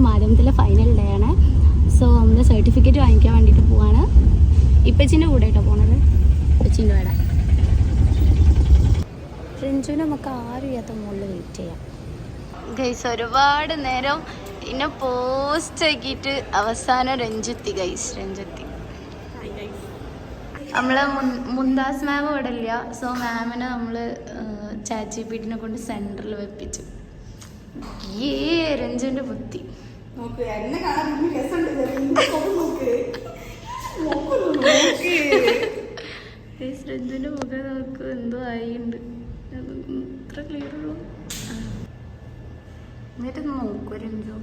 മാധ്യമത്തിലെ final day ആണ്. So നമ്മൾ certificate വാങ്ങിക്കാൻ വേണ്ടിയിട്ട് പോവാണ്. ഇപ്പച്ചിൻ്റെ കൂടെ ആയിട്ടോ പോണത്, ഇപ്പച്ചിൻ്റെ കൂടെ. രഞ്ജുവിനെ നമുക്ക് ആരും ചെയ്യാത്ത മുകളിൽ വെയിറ്റ് ചെയ്യാം. ഗൈസ് ഒരുപാട് നേരം പിന്നെ പോസ്റ്റ് ആക്കിയിട്ട് അവസാനം രഞ്ജുത്തി ഗൈസ്, രഞ്ജുത്തി. നമ്മളെ മുന്താസ് മാം ഇവിടെ ഇല്ല. സോ മാമിനെ നമ്മൾ ChatGPT കൊണ്ട് സെൻറ്ററിൽ വെപ്പിച്ചു. രഞ്ജുവിൻ്റെ ബുദ്ധി രഞ്ജുവിൻ്റെ മുഖം നോക്ക്, എന്തോ ആയിണ്ട്. ഇത്ര ക്ലിയർ ഉള്ളൂ. എന്നിട്ട് നോക്കൂ രഞ്ജു.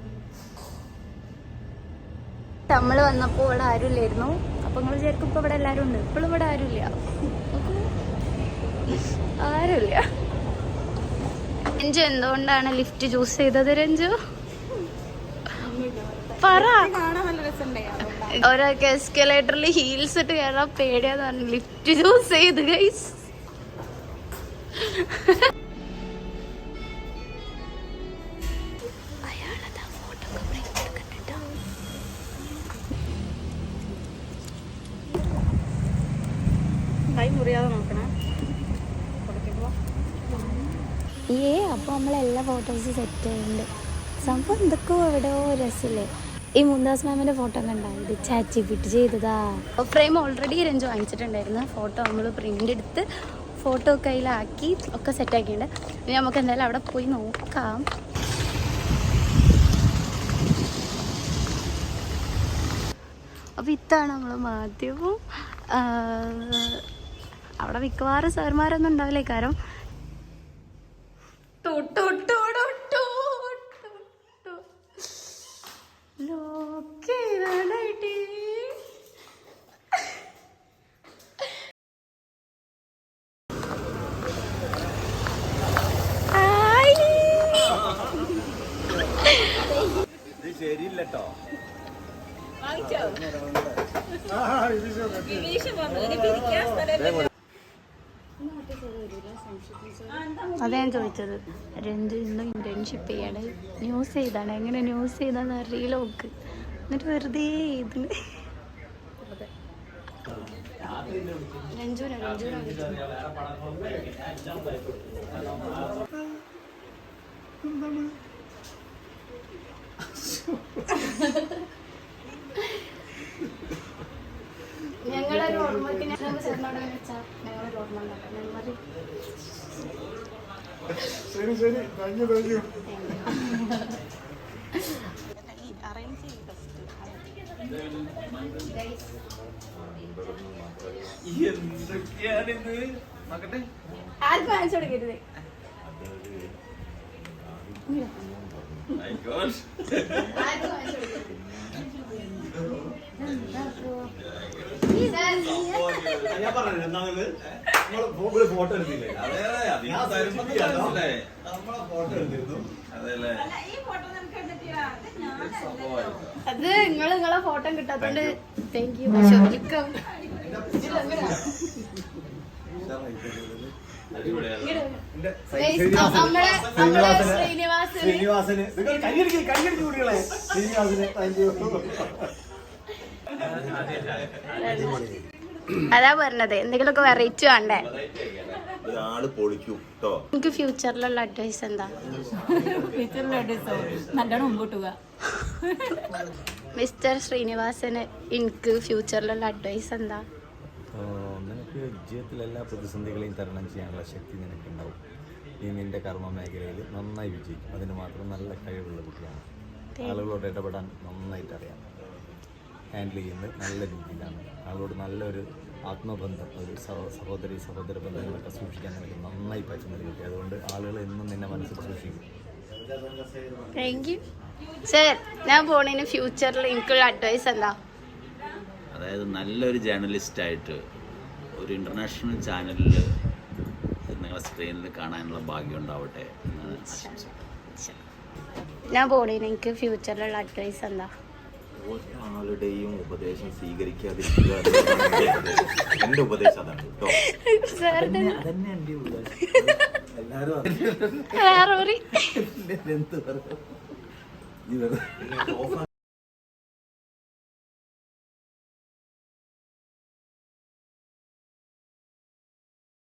നമ്മൾ വന്നപ്പോൾ ഇവിടെ ആരും ഇല്ലായിരുന്നു. അപ്പോൾ നിങ്ങൾ വിചാരിക്കും ഇപ്പോൾ ഇവിടെ എല്ലാവരും ഉണ്ട്. ഇപ്പോഴും ഇവിടെ ആരുമില്ല, ആരുമില്ല. രഞ്ജു എന്തുകൊണ്ടാണ് ലിഫ്റ്റ് ചൂസ് ചെയ്തത്? രഞ്ജു പറ. ഒരാൾക്ക് എസ്കലേറ്ററിൽ ഹീൽസ് ഇട്ട് കയറാൻ പേടിയാന്ന് പറഞ്ഞു ലിഫ്റ്റ് ചൂസ് ചെയ്ത് ഗൈസ്. അപ്പോൾ നമ്മളെല്ലാ ഫോട്ടോസും സെറ്റ് ചെയ്യുന്നുണ്ട്. സംഭവം എന്തൊക്കെയോ എവിടെയോ രസമില്ലേ. ഈ മുന്താസ് മാമിൻ്റെ ഫോട്ടോ കണ്ടായത് ChatGPT ചെയ്തതാ. ഫ്രെയിം ഓൾറെഡി രഞ്ജു വാങ്ങിച്ചിട്ടുണ്ടായിരുന്നു. ഫോട്ടോ നമ്മൾ പ്രിൻ്റ് എടുത്ത് ഫോട്ടോ കയ്യിലാക്കി ഒക്കെ സെറ്റാക്കിയിട്ടുണ്ട്. ഇനി നമുക്ക് എന്തായാലും അവിടെ പോയി നോക്കാം. അപ്പോൾ ഇതാണ് നമ്മൾ മാധ്യമം. അവിടെ മിക്കവാറും സാർമാരൊന്നും ഉണ്ടാവില്ലേ, കാരണം ശരിയില്ലട്ടോ. അതാ ഞാൻ ചോദിച്ചത്. രഞ്ജു ഇന്ന് ഇന്റേൺഷിപ്പ് ചെയ്യാണ്. ന്യൂസ് ചെയ്താണ്. എങ്ങനെ ന്യൂസ് ചെയ്താന്ന് അറിയില്ല നോക്ക്. എന്നിട്ട് വെറുതെ ഇതിന് രഞ്ജുനെ ഞങ്ങളൊരു ഓർമ്മക്ക് ചേർന്നോടെ വെച്ചാൽ ഞങ്ങളൊരു ഓർമ്മ ഉണ്ടാക്കാം. മെമ്മറി. ശരി ശരി, thank you thank you. Arrange ചെയ്ത് എന്തൊക്കെയാണിത് നോക്കട്ടെ. ആർക്കും വാങ്ങിച്ചു കൊടുക്കരുത്. ഞാൻ പറഞ്ഞു ഫോട്ടോ എടുത്തില്ലേ? നമ്മളെ ഫോട്ടോ എടുത്തിരുന്നു. അത് നിങ്ങളെ ഫോട്ടോ കിട്ടാത്തോണ്ട് താങ്ക് യു. വെൽക്കം. ശ്രീനിവാസന് കൈയടിക്ക് കുട്ടികളെ. ശ്രീനിവാസന് താങ്ക് യു. അതാ പറഞ്ഞത്, എന്തെങ്കിലുമൊക്കെ വെറൈറ്റി വേണ്ടേ. എനിക്ക് ഫ്യൂച്ചറിലുള്ള അഡ്വൈസ് എന്താ? മിസ്റ്റർ ശ്രീനിവാസന് എനിക്ക് ഫ്യൂച്ചറിലുള്ള അഡ്വൈസ് എന്താ? നിനക്ക് ജീവിതത്തിൽ എല്ലാ പ്രതിസന്ധികളെയും തരണം ചെയ്യാനുള്ള ശക്തി നിനക്കുണ്ടാവും. നീ നിന്റെ കർമ്മ മേഖലയിൽ നന്നായി വിജയിക്കും. അതിന് മാത്രം നല്ല കഴിവുള്ള കുട്ടിയാണ്. ആളുകളോട് ഇടപെടാൻ നന്നായിട്ട് അറിയാം. ഹാൻഡിൽ ചെയ്യുന്നത് നല്ല രീതിയിലാണ്. ആളോട് നല്ലൊരു ആത്മബന്ധം, ഒരു സഹോദര ബന്ധങ്ങളൊക്കെ സൂക്ഷിക്കാൻ നിനക്ക് നന്നായി പറ്റുന്ന രീതി. അതുകൊണ്ട് ആളുകൾ എന്നും നിന്നെ മനസ്സിൽ സൂക്ഷിക്കും. Thank you sir. ഞാൻ പോണേന് ഫ്യൂച്ചറിൽ എനിക്കുള്ള അഡ്വൈസ് എന്താ? അതായത് നല്ലൊരു ജേർണലിസ്റ്റായിട്ട് ഒരു ഇൻ്റർനാഷണൽ ചാനലിൽ നിങ്ങളെ സ്ക്രീനിൽ കാണാനുള്ള ഭാഗ്യം ഉണ്ടാവട്ടെ എന്നാണ് ആശംസിക്കുന്നത്. ഞാൻ പോണേന് എനിക്ക് ഫ്യൂച്ചറിലുള്ള അഡ്വൈസ് എന്താ? ഒരാളുടെയും ഉപദേശം സ്വീകരിക്കാതിരിക്കുക. എന്റെ ഉപദേശം അതാണ് കേട്ടോ. അതന്നെ എന്റെ ഉപദേശം. എല്ലാരും നീ വെറുതെ